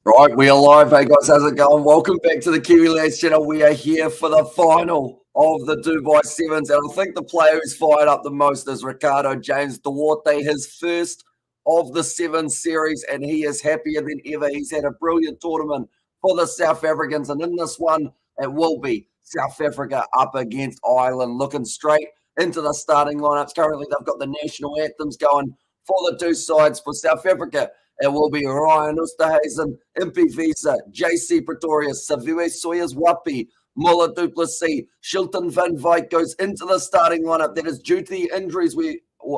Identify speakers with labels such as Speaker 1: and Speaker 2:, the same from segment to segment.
Speaker 1: Right, we are live. Hey guys, how's it going? Welcome back to the Kiwi Lads channel. We are here for the final of the DUBAI Sevens, and I think the player who's fired up the most is Ricardo James Duarte, his first of the seven series, and he is happier than ever. He's had a brilliant tournament for the South Africans, and in this one, it will be South Africa up against Ireland, looking straight into the starting lineups. Currently, they've got the national anthems going for the two sides. For South Africa, it will be Ryan Oosterhuizen, Impie Visa, JC Pretorius, Saviwe Sawyers Wapi, Muller Duplessis, Shilton Van Wyk goes into the starting lineup. That is due to the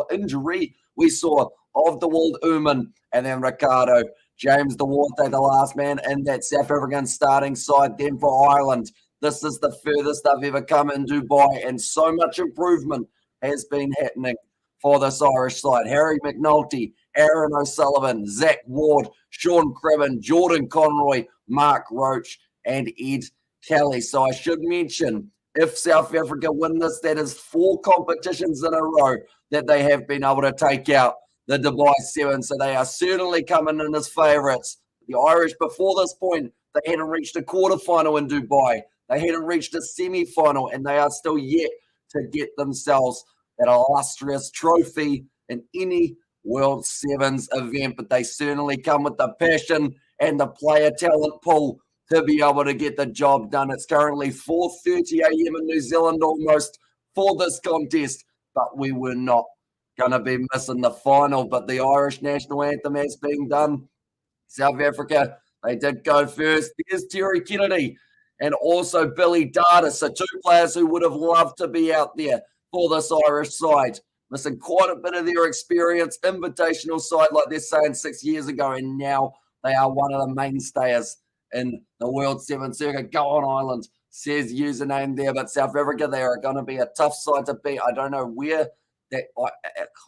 Speaker 1: injury we saw of the World Uman, and then Ricardo James Duarte, the last man in that South African starting side. Then for Ireland, this is the furthest they've ever come in Dubai, and so much improvement has been happening for this Irish side. Harry McNulty, Aaron O'Sullivan, Zach Ward, Sean Cribben, Jordan Conroy, Mark Roach, and Ed Kelly. So I should mention, if South Africa win this, that is 4 competitions in a row that they have been able to take out the DUBAI Sevens. So they are certainly coming in as favourites. The Irish, before this point, they hadn't reached a quarterfinal in Dubai. They hadn't reached a semi-final, and they are still yet to get themselves that illustrious trophy in any World Sevens event, but they certainly come with the passion and the player talent pool to be able to get the job done. It's currently 4:30 a.m. in New Zealand almost for this contest, but we were not going to be missing the final. But the Irish national anthem has been done. South Africa, they did go first. There's Terry Kennedy and also Billy Data. So 2 players who would have loved to be out there for this Irish side. Missing quite a bit of their experience, invitational side, like they're saying 6 years ago, and now they are one of the mainstays in the World Seven circuit. Go on, Ireland, says username there, but South Africa, they are going to be a tough side to beat. I don't know where that kind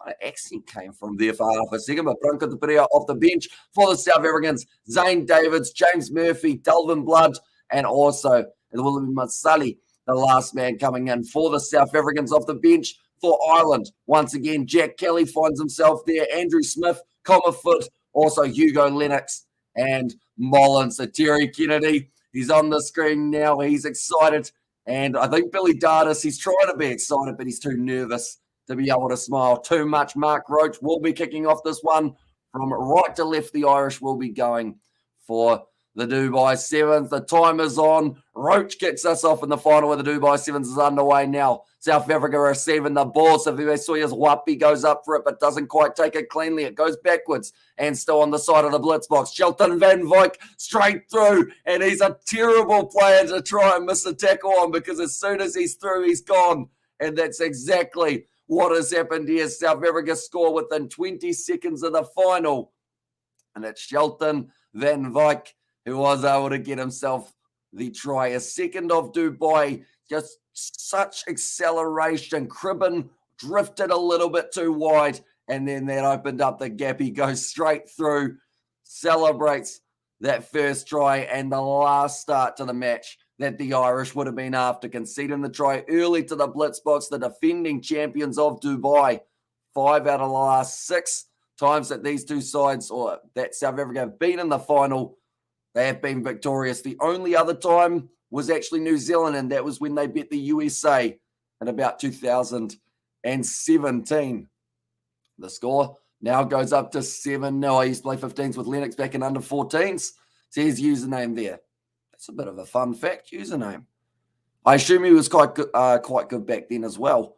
Speaker 1: of accent came from there for half a second, but Branko de Pereira off the bench for the South Africans. Zane Davids, James Murphy, Delvin Blood, and also it will be Masali, the last man coming in for the South Africans off the bench. For Ireland, once again, Jack Kelly finds himself there. Andrew Smith, Comerfoot, also Hugo Lennox and Mullins. So Terry Kennedy, he's on the screen now. He's excited. And I think Billy Dardis, he's trying to be excited, but he's too nervous to be able to smile too much. Mark Roach will be kicking off this one. From right to left, the Irish will be going for the DUBAI Sevens. The time is on. Roach kicks us off in the final where the DUBAI Sevens is underway now. South Africa receiving the ball. Saviwe Sawyers Wapi goes up for it, but doesn't quite take it cleanly. It goes backwards and still on the side of the Blitzboks. Shilton Van Wyk straight through, and he's a terrible player to try and miss a tackle on, because as soon as he's through, he's gone. And that's exactly what has happened here. South Africa score within 20 seconds of the final. And it's Shilton Van Wyk who was able to get himself the try. A second of Dubai, just such acceleration. Cribben drifted a little bit too wide, and then that opened up the gap. He goes straight through, celebrates that first try, and the last start to the match that the Irish would have been after conceding the try early to the Blitzboks, the defending champions of Dubai. 5 out of the last 6 times that these two sides, or that South Africa, have been in the final, they have been victorious. The only other time was actually New Zealand, and that was when they beat the USA in about 2017. The score now goes up to 7-0. I used to play 15s with Lennox back in under 14s. Says username there. That's a bit of a fun fact, username. I assume he was quite good back then as well.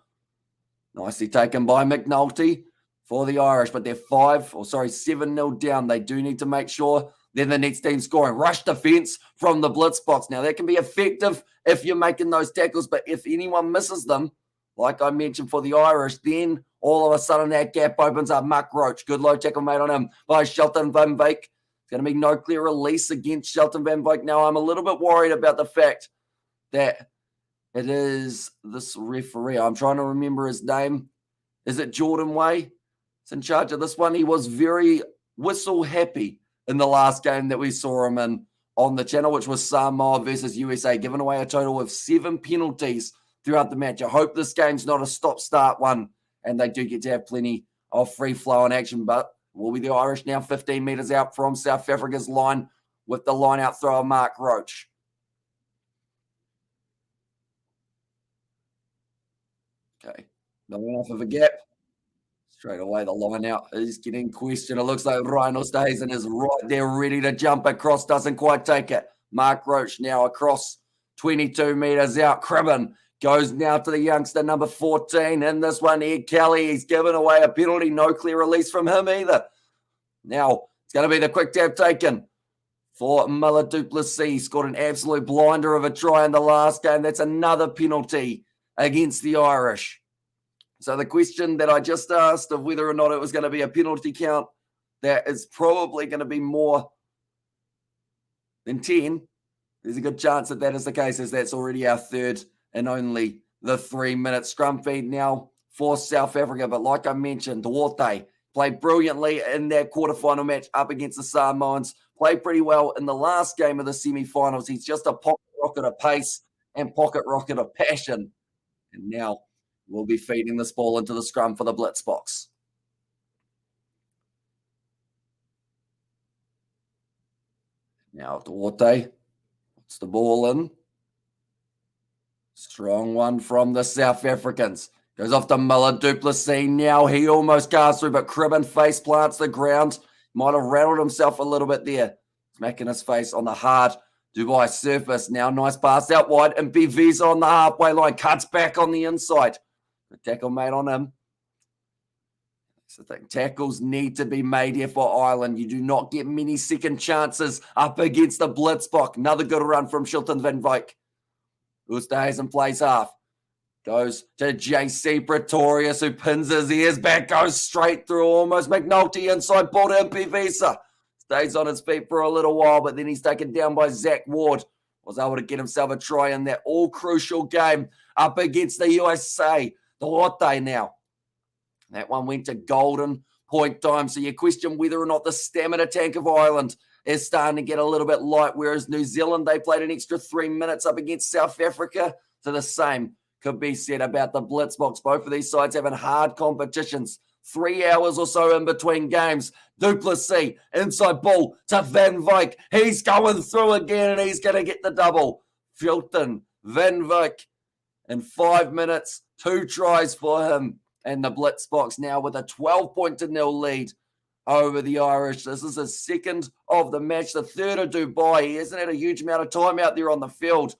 Speaker 1: Nicely taken by McNulty for the Irish, but they're 7-0 down. They do need to make sure then the next team scoring. Rush defense from the Blitzboks. Now, that can be effective if you're making those tackles, but if anyone misses them, like I mentioned for the Irish, then all of a sudden that gap opens up. Mark Roach, good low tackle made on him by Shilton Van Wyk. It's going to be no clear release against Shilton Van Wyk. Now, I'm a little bit worried about the fact that it is this referee. I'm trying to remember his name. Is it Jordan Way? It's in charge of this one. He was very whistle happy in the last game that we saw him in on the channel, which was Samoa versus USA, giving away a total of 7 penalties throughout the match. I hope this game's not a stop-start one, and they do get to have plenty of free-flowing action, but will be the Irish now 15 metres out from South Africa's line. with the line-out thrower, Mark Roach. Okay, not enough of a gap. Straight away, the line-out is getting questioned. It looks like Ryan Osterhuizen is right there, ready to jump across. Doesn't quite take it. Mark Roach now across 22 metres out. Cribben goes now to the youngster, number 14. In this one, Ed Kelly. He's given away a penalty. No clear release from him either. Now, it's going to be the quick tap taken for Miller Duplessis. He scored an absolute blinder of a try in the last game. That's another penalty against the Irish. So the question that I just asked of whether or not it was going to be a penalty count, that is probably going to be more than 10. There's a good chance that that is the case, as that's already our third and only the 3-minute scrum feed now for South Africa. But like I mentioned, Duarte played brilliantly in that quarterfinal match up against the Samoans, played pretty well in the last game of the semi-finals. He's just a pocket rocket of pace and pocket rocket of passion. And now we'll be feeding this ball into the scrum for the Blitzboks. Now Duarte puts the ball in. Strong one from the South Africans. Goes off to Miller Duplessis. Now he almost casts through, but Cribben face plants the ground. Might have rattled himself a little bit there. Smacking his face on the hard DUBAI surface. Now nice pass out wide. And Bivisa on the halfway line. Cuts back on the inside. The tackle made on him. So I think tackles need to be made here for Ireland. You do not get many second chances up against the Blitzbok. Another good run from Shilton van Wyk. Oosthuizen plays half. Goes to JC Pretorius, who pins his ears back, goes straight through almost. McNulty inside ball to Mpivisa. Stays on his feet for a little while, but then he's taken down by Zach Ward. Was able to get himself a try in that all-crucial game up against the USA. Duarte now. That one went to golden point time. So you question whether or not the stamina tank of Ireland is starting to get a little bit light, whereas New Zealand, they played an extra 3 minutes up against South Africa. So the same could be said about the Blitzboks. Both of these sides having hard competitions. 3 hours or so in between games. Duplessis, inside ball to Van Wyk. He's going through again and he's going to get the double. Fulton, Van Wyk in 5 minutes, 2 tries for him. And the Blitzboks now with a 12-0 lead over the Irish. This is his second of the match, the third of Dubai. He hasn't had a huge amount of time out there on the field.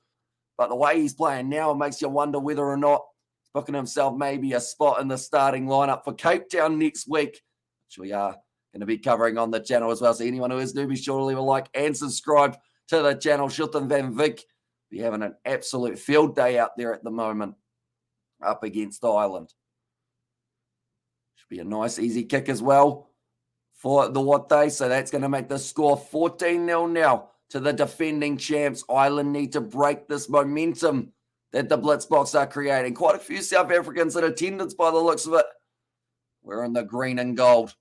Speaker 1: But the way he's playing now, it makes you wonder whether or not he's booking himself maybe a spot in the starting lineup for Cape Town next week, which we are going to be covering on the channel as well. So anyone who is new, be sure to leave a like and subscribe to the channel. Shilton van Wyk be having an absolute field day out there at the moment up against Ireland. Should be a nice, easy kick as well for the Duarte. So that's going to make the score 14-0 now to the defending champs. Ireland need to break this momentum that the Blitzboks are creating. Quite a few South Africans in attendance by the looks of it. We're in the green and gold,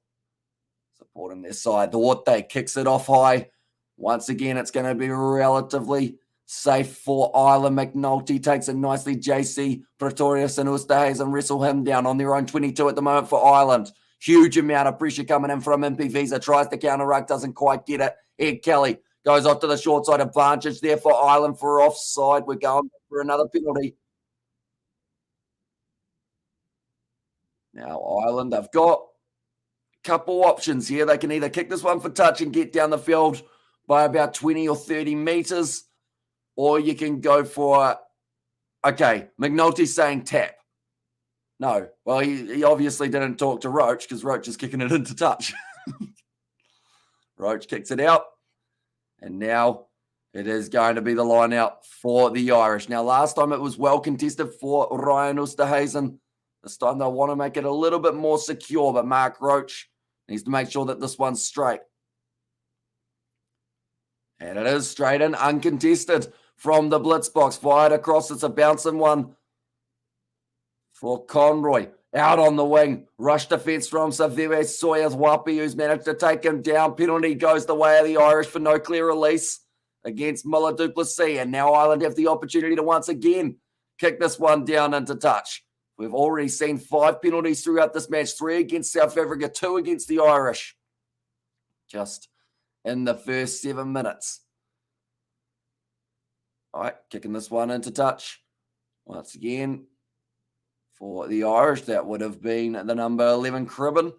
Speaker 1: supporting their side. Duarte kicks it off high. Once again, it's going to be relatively safe for Ireland. McNulty takes it nicely. JC Pretorius and Oosthuizen wrestle him down on their own 22 at the moment for Ireland. Huge amount of pressure coming in from Mpivisa. Tries to counter ruck, doesn't quite get it. Ed Kelly goes off to the short side. Advantage there for Ireland for offside. We're going for another penalty. Now, Ireland, they've got a couple options here. They can either kick this one for touch and get down the field by about 20 or 30 metres, or you can go for, okay, McNulty's saying tap. No, well, he obviously didn't talk to Roach because Roach is kicking it into touch. Roach kicks it out. And now it is going to be the line out for the Irish. Now, last time it was well contested for Ryan Oosthuizen. This time they'll want to make it a little bit more secure, but Mark Roach needs to make sure that this one's straight. And it is straight and uncontested from the Blitzboks. Fired across. It's a bouncing one for Conroy. Out on the wing. Rush defense from Savere Sawyers Wapi, who's managed to take him down. Penalty goes the way of the Irish for no clear release against Miller Duplessis. And now Ireland have the opportunity to once again kick this one down into touch. We've already seen 5 penalties throughout this match. 3 against South Africa, 2 against the Irish. Just in the first 7 minutes. All right, kicking this one into touch. Once again, for the Irish, that would have been the number 11, Cribben.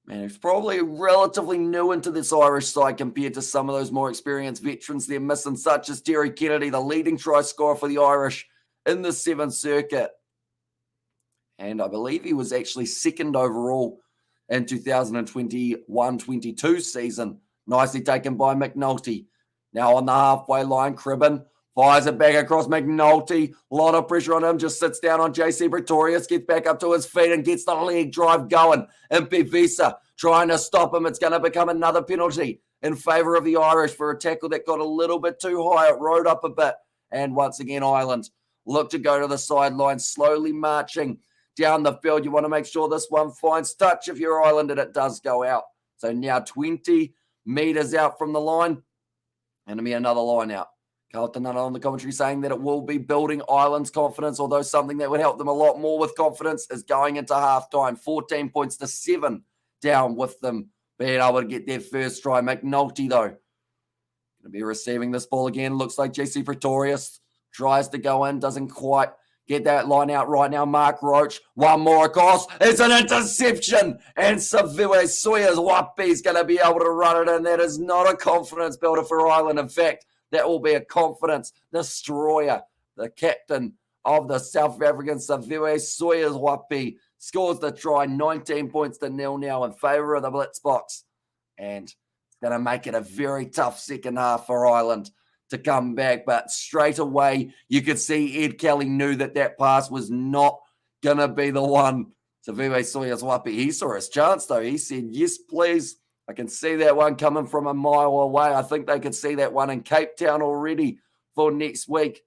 Speaker 1: Man, he's probably relatively new into this Irish side compared to some of those more experienced veterans they're missing, such as Terry Kennedy, the leading try scorer for the Irish in the Sevens circuit. And I believe he was actually second overall in 2021-22 season. Nicely taken by McNulty. Now on the halfway line, Cribben fires it back across McNulty. A lot of pressure on him. Just sits down on JC Pretorius. Gets back up to his feet and gets the leg drive going. And Pivisa trying to stop him. It's going to become another penalty in favour of the Irish for a tackle that got a little bit too high. It rode up a bit. And once again, Ireland look to go to the sideline, slowly marching down the field. You want to make sure this one finds touch if you're Ireland, and it does go out. So now 20 metres out from the line. And it'll be another line out. Carlton Nutter on the commentary saying that it will be building Ireland's confidence, although something that would help them a lot more with confidence is going into halftime. 14 points to 7 down with them being able to get their first try. McNulty, though, going to be receiving this ball again. Looks like JC Pretorius tries to go in, doesn't quite get that line out right now. Mark Roach, one more across. It's an interception. And Savue Sawyers Wapi is going to be able to run it in. That is not a confidence builder for Ireland. In fact, that will be a confidence destroyer. The captain of the South African, Savue Sawyers Wapi, scores the try, 19 points to 0 now in favour of the Blitzboks. And it's going to make it a very tough second half for Ireland to come back. But straight away, you could see Ed Kelly knew that that pass was not going to be the one. Savue Sawyers Wapi, he saw his chance though. He said, yes, please. I can see that one coming from a mile away. I think they could see that one in Cape Town already for next week.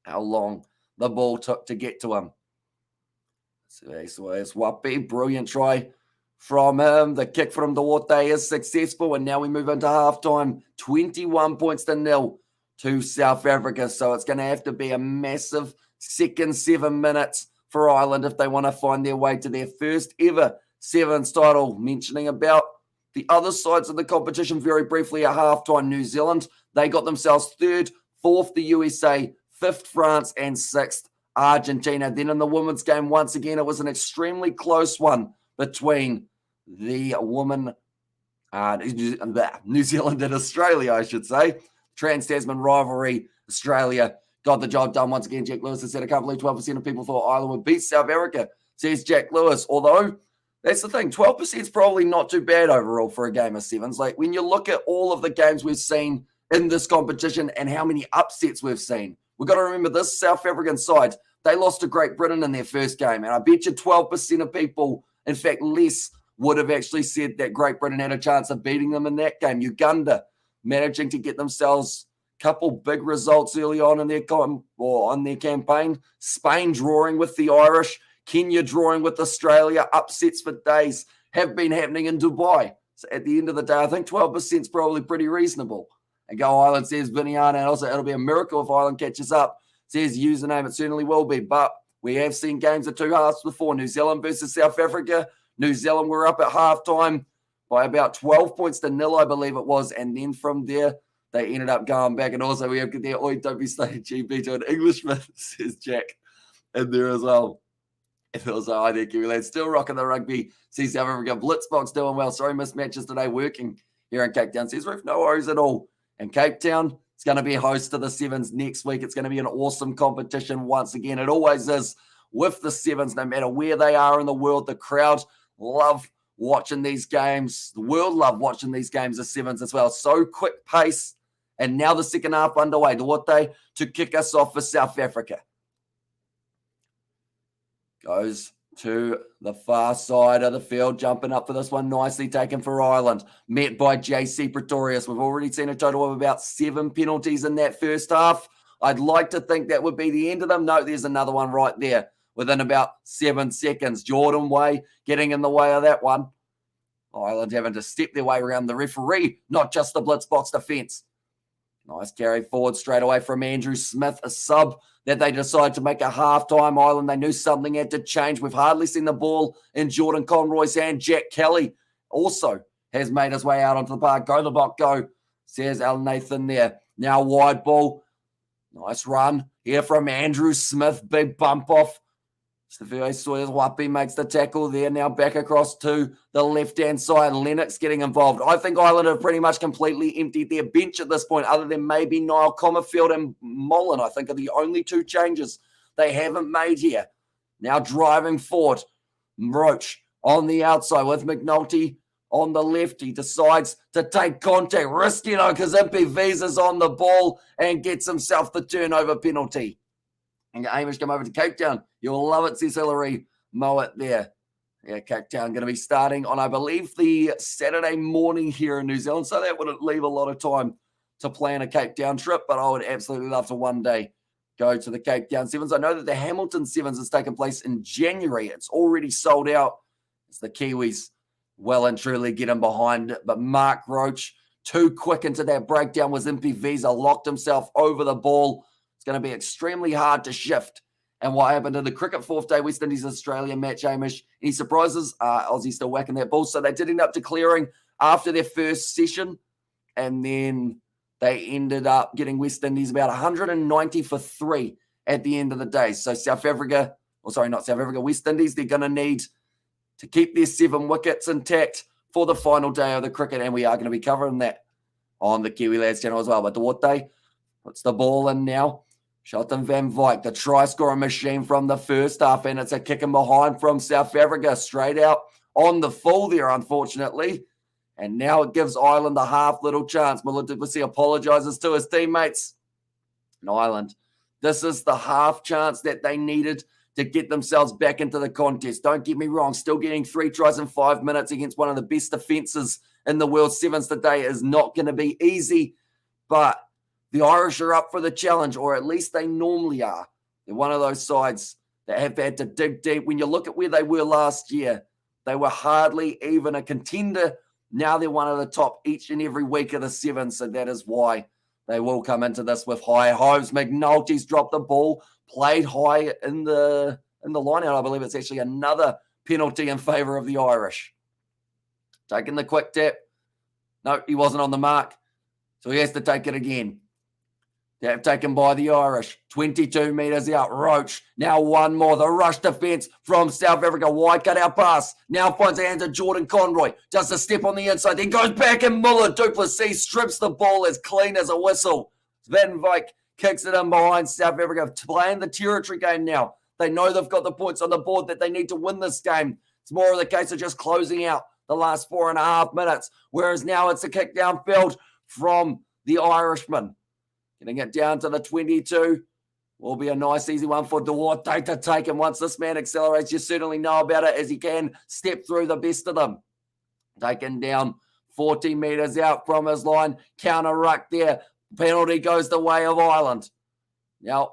Speaker 1: How long the ball took to get to him. So it's Wapi, brilliant try from him. The kick from Duarte is successful, and now we move into halftime. 21 points to 0 to South Africa. So it's going to have to be a massive second 7 minutes for Ireland if they want to find their way to their first ever Sevens title. Mentioning about the other sides of the competition very briefly at halftime. New Zealand, they got themselves third, fourth the USA, fifth France, and sixth Argentina. Then in the women's game, once again, it was an extremely close one between the women, New Zealand and Australia, I should say. Trans-Tasman rivalry, Australia got the job done once again. Jack Lewis has said a couple of 12% of people thought Ireland would beat South Africa, says Jack Lewis, although that's the thing. 12% is probably not too bad overall for a game of sevens. Like when you look at all of the games we've seen in this competition and how many upsets we've seen, we've got to remember this South African side, they lost to Great Britain in their first game. And I bet you 12% of people, in fact less, would have actually said that Great Britain had a chance of beating them in that game. Uganda managing to get themselves a couple big results early on in their campaign. Spain drawing with the Irish. Kenya drawing with Australia. Upsets for days have been happening in Dubai. So at the end of the day, I think 12% is probably pretty reasonable. And Go Ireland says Viniana, and also it'll be a miracle if Ireland catches up. Says username, it certainly will be. But we have seen games of two halves before. New Zealand versus South Africa. New Zealand were up at halftime by about 12 points to 0, I believe it was. And then from there, they ended up going back. And also we have their Oi, don't be stated GB to an Englishman, says Jack in there as well. It feels like, hi there, Kiwi lads. Still rocking the rugby. See South Africa. Blitzboks doing well. Sorry, missed matches today working here in Cape Town. Says Roof, no worries at all. And Cape Town, it's going to be a host to the Sevens next week. It's going to be an awesome competition once again. It always is with the Sevens, no matter where they are in the world. The crowd love watching these games. The world love watching these games of Sevens as well. So quick pace. And now the second half underway. Duarte to kick us off for South Africa. Goes to the far side of the field, jumping up for this one. Nicely taken for Ireland. Met by JC Pretorius. We've already seen a total of about 7 penalties in that first half. I'd like to think that would be the end of them. No, there's another one right there within about 7 seconds. Jordan Way getting in the way of that one. Ireland having to step their way around the referee, not just the Blitzboks defence. Nice carry forward straight away from Andrew Smith, a sub that they decided to make a halftime. Ireland, they knew something had to change. We've hardly seen the ball in Jordan Conroy's hand. Jack Kelly also has made his way out onto the park. Go the block, go, says Al Nathan there. Now wide ball. Nice run here from Andrew Smith. Big bump off. Stevie Sawyers Wapi makes the tackle there. Now back across to the left-hand side. Lennox getting involved. I think Ireland have pretty much completely emptied their bench at this point, other than maybe Niall Comerfield and Mullen. I think are the only two changes they haven't made here. Now driving forward. Roach on the outside with McNulty on the left. He decides to take contact. Risky, because Impey Visa's on the ball and gets himself the turnover penalty. And Amish come over to Cape Town. You'll love it, says Hillary. Mow it there. Yeah, Cape Town going to be starting on, I believe, the Saturday morning here in New Zealand. So that wouldn't leave a lot of time to plan a Cape Town trip, but I would absolutely love to one day go to the Cape Town Sevens. I know that the Hamilton Sevens has taken place in January. It's already sold out. It's the Kiwis well and truly getting behind it. But Mark Roach, too quick into that breakdown, was Impey Visa, locked himself over the ball. It's going to be extremely hard to shift. And what happened in the cricket fourth day West Indies Australia match, Amish? Any surprises? Aussie still whacking that ball. So they did end up declaring after their first session. And then they ended up getting West Indies about 190 for 3 at the end of the day. So South Africa, West Indies, they're going to need to keep their 7 wickets intact for the final day of the cricket. And we are going to be covering that on the Kiwi Lads channel as well. But Duarte puts the ball in now. Shelton Van Wyk, the try-scoring machine from the first half, and it's a kick in behind from South Africa, straight out on the full there, unfortunately. And now it gives Ireland a half little chance. Malutipasi apologises to his teammates. And Ireland, this is the half chance that they needed to get themselves back into the contest. Don't get me wrong, still getting 3 tries in 5 minutes against one of the best defences in the World Sevens today is not going to be easy, but the Irish are up for the challenge, or at least they normally are. They're one of those sides that have had to dig deep. When you look at where they were last year, they were hardly even a contender. Now they're one of the top each and every week of the Sevens, so that is why they will come into this with high hopes. McNulty's dropped the ball, played high in the line-out. I believe it's actually another penalty in favour of the Irish. Taking the quick tap. No, he wasn't on the mark, so he has to take it again. Tap taken by the Irish. 22 metres out. Roach. Now one more. The rush defence from South Africa. Wide cut out pass. Now finds a hand to Jordan Conroy. Does a step on the inside. Then goes back and Muller. Duplessis strips the ball as clean as a whistle. Van Wyk kicks it in behind South Africa. Playing the territory game now. They know they've got the points on the board that they need to win this game. It's more of the case of just closing out the last 4.5 minutes. Whereas now it's a kick downfield from the Irishman. Getting it down to the 22 will be a nice, easy one for Duarte to take. And once this man accelerates, you certainly know about it as he can step through the best of them. Taken down 40 metres out from his line. Counter ruck there. Penalty goes the way of Ireland. Now,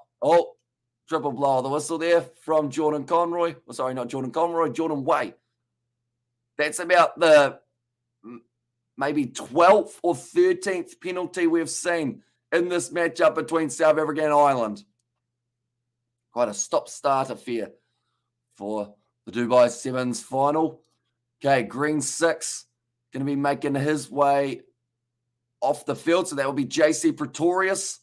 Speaker 1: triple blow of the whistle there from Jordan Conroy. Sorry, not Jordan Conroy, Jordan Way. That's about the maybe 12th or 13th penalty we've seen in this matchup between South Africa and Ireland. Quite a stop-start affair for the DUBAI Sevens final. Okay, Green 6 going to be making his way off the field. So that will be JC Pretorius.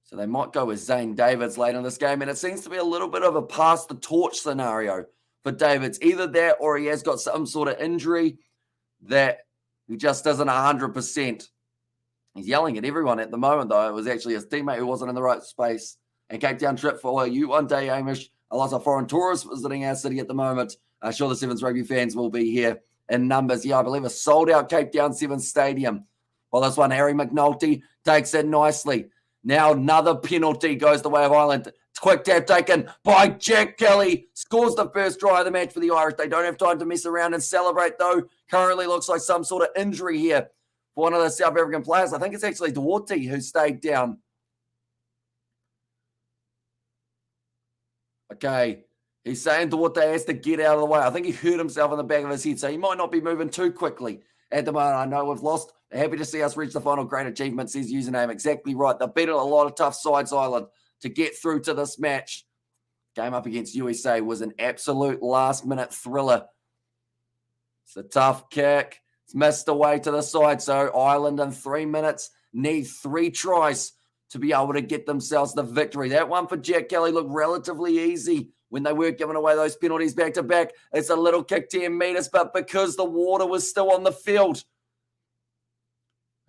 Speaker 1: So they might go with Zane Davids late in this game. And it seems to be a little bit of a pass the torch scenario for Davids. Either that or he has got some sort of injury that he just isn't 100%. He's yelling at everyone at the moment, though. It was actually his teammate who wasn't in the right space. And Cape Town trip for you one day, Amish. A lot of foreign tourists visiting our city at the moment. I'm sure the Sevens rugby fans will be here in numbers. Yeah, I believe a sold-out Cape Town Sevens stadium. Well, this one, Harry McNulty takes it nicely. Now another penalty goes the way of Ireland. Quick tap taken by Jack Kelly. Scores the first try of the match for the Irish. They don't have time to mess around and celebrate, though. Currently looks like some sort of injury here for one of the South African players. I think it's actually Duarte who stayed down. Okay, he's saying Duarte has to get out of the way. I think he hurt himself in the back of his head, so he might not be moving too quickly at the moment. I know we've lost. Happy to see us reach the final. Great achievement, says username. Exactly right. They've beaten a lot of tough sides, Ireland, to get through to this match. Game up against USA was an absolute last-minute thriller. It's a tough kick. It's missed away to the side. So Ireland in 3 minutes need 3 tries to be able to get themselves the victory. That one for Jack Kelly looked relatively easy when they were giving away those penalties back to back. It's a little kick 10 meters, but because the water was still on the field.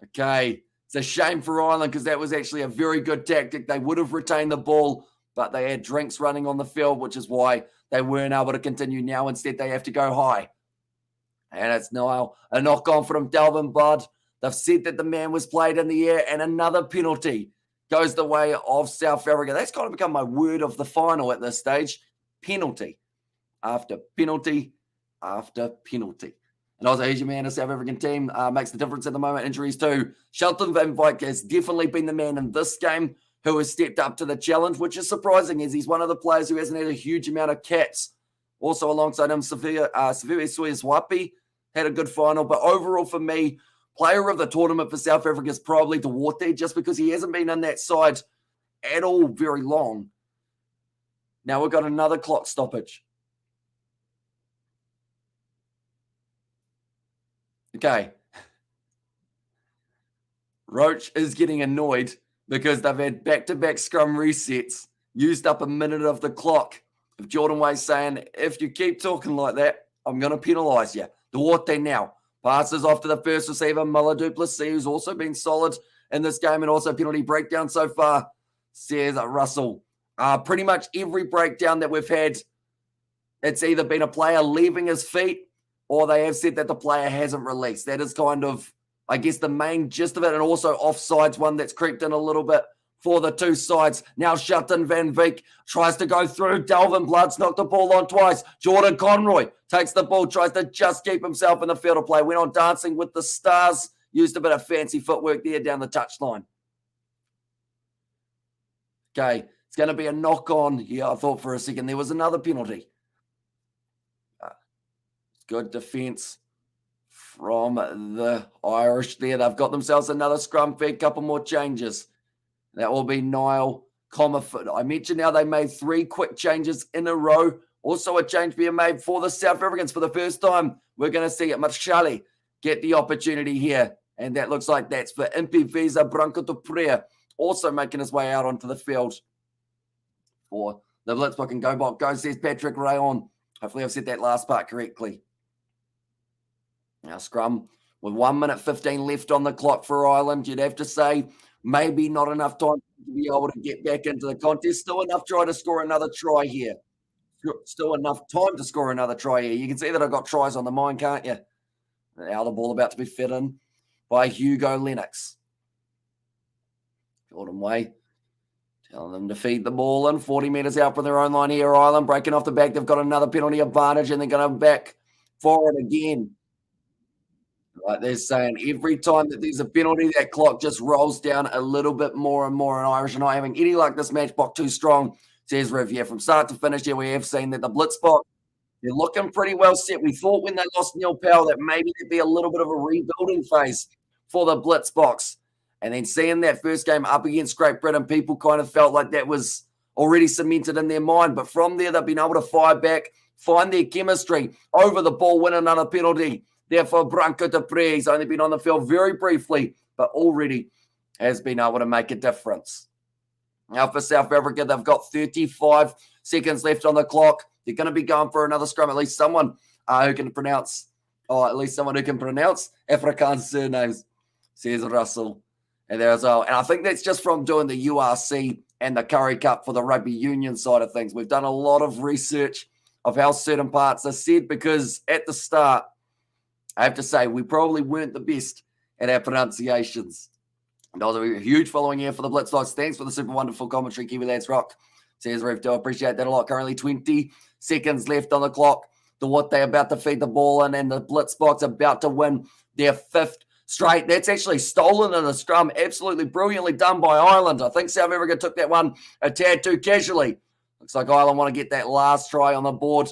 Speaker 1: Okay, it's a shame for Ireland because that was actually a very good tactic. They would have retained the ball, but they had drinks running on the field, which is why they weren't able to continue. Now instead they have to go high. And it's now a knock-on from Delvin Blood. They've said that the man was played in the air, and another penalty goes the way of South Africa. That's kind of become my word of the final at this stage. Penalty after penalty after penalty. And also, here's your man, the South African team. Makes the difference at the moment. Injuries too. Shelton Van Wyk has definitely been the man in this game who has stepped up to the challenge, which is surprising as he's one of the players who hasn't had a huge amount of caps. Also alongside him, Severe Swapi had a good final. But overall for me, player of the tournament for South Africa is probably Duarte, just because he hasn't been in that side at all very long. Now we've got another clock stoppage. Okay. Roach is getting annoyed because they've had back-to-back scrum resets, used up a minute of the clock. If Jordan Way's saying, if you keep talking like that, I'm going to penalise you. Duarte now passes off to the first receiver, Muller du Plessis, who's also been solid in this game and also penalty breakdown so far, says Russell. Pretty much every breakdown that we've had, it's either been a player leaving his feet or they have said that the player hasn't released. That is kind of, I guess, the main gist of it. And also offsides, one that's creeped in a little bit for the two sides. Now Shelton Van Wyk tries to go through. Delvin Blood's knocked the ball on twice. Jordan Conroy takes the ball, tries to just keep himself in the field of play. Went on Dancing with the Stars. Used a bit of fancy footwork there down the touchline. Okay, it's going to be a knock-on. Yeah, I thought for a second there was another penalty. Good defense from the Irish there. They've got themselves another scrum feed, couple more changes. That will be Niall Comerford. I mentioned now they made 3 quick changes in a row. Also a change being made for the South Africans for the first time. We're going to see it. Marshali get the opportunity here. And that looks like that's for Impivisa Branco de Praia, also making his way out onto the field for the Blitzboks and Go, says Patrick Rayon. Hopefully I've said that last part correctly. Now scrum with 1 minute 15 left on the clock for Ireland. You'd have to say maybe not enough time to be able to get back into the contest. Still enough try to score another try here. Still enough time to score another try here. You can see that I've got tries on the mind, can't you? Now the ball about to be fed in by Hugo Lennox. Jordan Way telling them to feed the ball in. 40 metres out from their own line here. Ireland breaking off the back. They've got another penalty advantage and they're going to back forward again. Like they're saying, every time that there's a penalty, that clock just rolls down a little bit more and more. And Irish are not having any luck this match. Block too strong, says Riv. Yeah, from start to finish here, we have seen that the Blitzboks, they're looking pretty well set. We thought when they lost Neil Powell that maybe there'd be a little bit of a rebuilding phase for the Blitzboks. And then seeing that first game up against Great Britain, people kind of felt like that was already cemented in their mind. But from there, they've been able to fire back, find their chemistry, over the ball, win another penalty. Therefore, Branco de Praia, he's only been on the field very briefly, but already has been able to make a difference. Now for South Africa, they've got 35 seconds left on the clock. They're going to be going for another scrum. At least someone who can pronounce Afrikaans surnames, says Russell. And there as well. And I think that's just from doing the URC and the Curry Cup for the rugby union side of things. We've done a lot of research of how certain parts are said because at the start, I have to say, we probably weren't the best at our pronunciations. And also a huge following here for the Blitzboks. Thanks for the super wonderful commentary, Kiwi Lads Rock. Says Rev, do appreciate that a lot. Currently 20 seconds left on the clock. The what they're about to feed the ball in, and the Blitzboks about to win their 5th straight. That's actually stolen in the scrum. Absolutely brilliantly done by Ireland. I think South Africa took that one a tad too casually. Looks like Ireland want to get that last try on the board.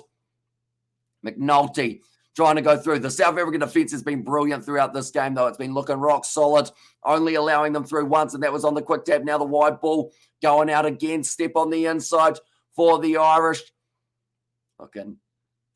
Speaker 1: McNulty trying to go through. The South African defence has been brilliant throughout this game, though. It's been looking rock solid, only allowing them through once, and that was on the quick tap. Now the wide ball going out again. Step on the inside for the Irish. Looking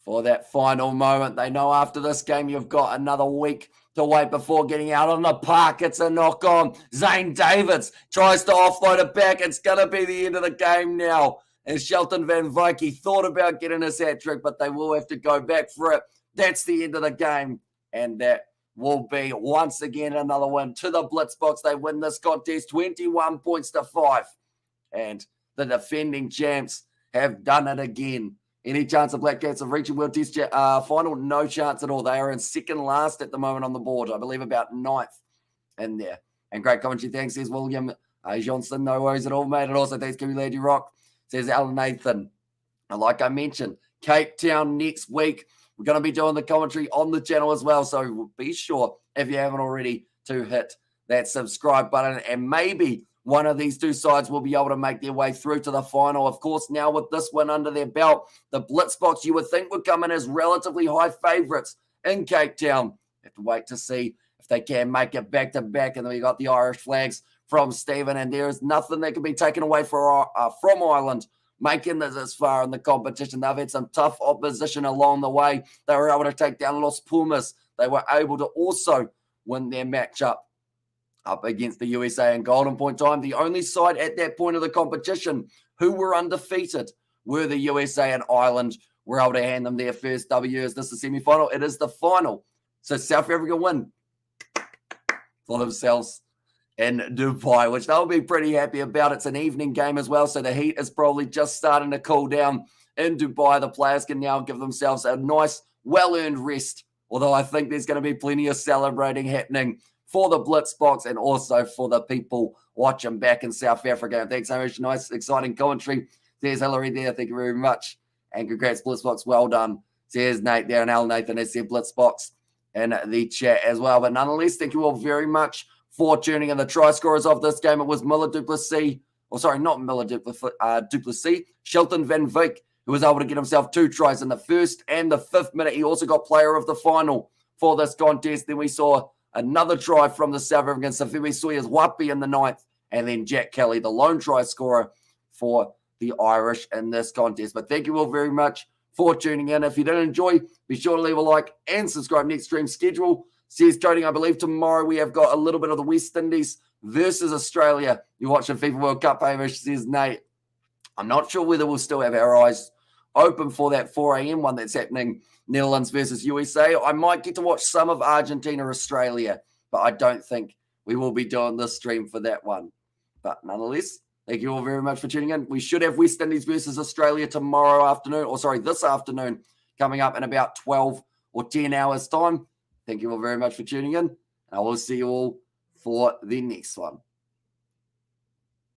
Speaker 1: for that final moment. They know after this game you've got another week to wait before getting out on the park. It's a knock on. Zane Davids tries to offload it back. It's going to be the end of the game now. And Shelton Van Wyk thought about getting his hat trick, but they will have to go back for it. That's the end of the game. And that will be once again another win to the Blitzboks. They win this contest 21 points to 5. And the defending champs have done it again. Any chance of Black Cats of reaching World Test final? No chance at all. They are in second last at the moment on the board. I believe about 9th in there. And great commentary. Thanks, says William Johnson. No worries at all, mate. And also thanks, Kimmy Lady Rock, says Alan Nathan. And like I mentioned, Cape Town next week. We're going to be doing the commentary on the channel as well. So be sure, if you haven't already, to hit that subscribe button. And maybe one of these two sides will be able to make their way through to the final. Of course, now with this one under their belt, the Blitzboks you would think would come in as relatively high favourites in Cape Town. Have to wait to see if they can make it back-to-back. And then we got the Irish flags from Stephen. And there is nothing that can be taken away from Ireland making this as far in the competition. They've had some tough opposition along the way. They were able to take down Los Pumas. They were able to also win their matchup up against the USA in Golden Point time. The only side at that point of the competition who were undefeated were the USA, and Ireland were able to hand them their first W. Is this the semi-final? It is the final. So South Africa win for themselves in Dubai, which they'll be pretty happy about. It's an evening game as well, so the heat is probably just starting to cool down in Dubai. The players can now give themselves a nice, well-earned rest, although I think there's going to be plenty of celebrating happening for the Blitzboks and also for the people watching back in South Africa. And thanks so much. Nice, exciting commentary. There's Hillary there. Thank you very much. And congrats, Blitzboks. Well done. There's Nate there, and Al Nathan has said Blitzboks in the chat as well. But nonetheless, thank you all very much for tuning in. The try scorers of this game, it was Miller Duplessis, Duplessis, Shelton Van Wyk, who was able to get himself 2 tries in the first and the 5th minute. He also got player of the final for this contest. Then we saw another try from the South African Safewi Sawyers Wapi in the 9th, and then Jack Kelly, the lone try scorer for the Irish in this contest. But thank you all very much for tuning in. If you did enjoy, be sure to leave a like and subscribe. Next stream schedule says coding, I believe tomorrow we have got a little bit of the West Indies versus Australia. You're watching FIFA World Cup, Hamish, says Nate. I'm not sure whether we'll still have our eyes open for that 4 a.m. one that's happening, Netherlands versus USA. I might get to watch some of Argentina, Australia, but I don't think we will be doing this stream for that one. But nonetheless, thank you all very much for tuning in. We should have West Indies versus Australia tomorrow afternoon, this afternoon, coming up in about 12 or 10 hours' time. Thank you all very much for tuning in. I will see you all for the next one.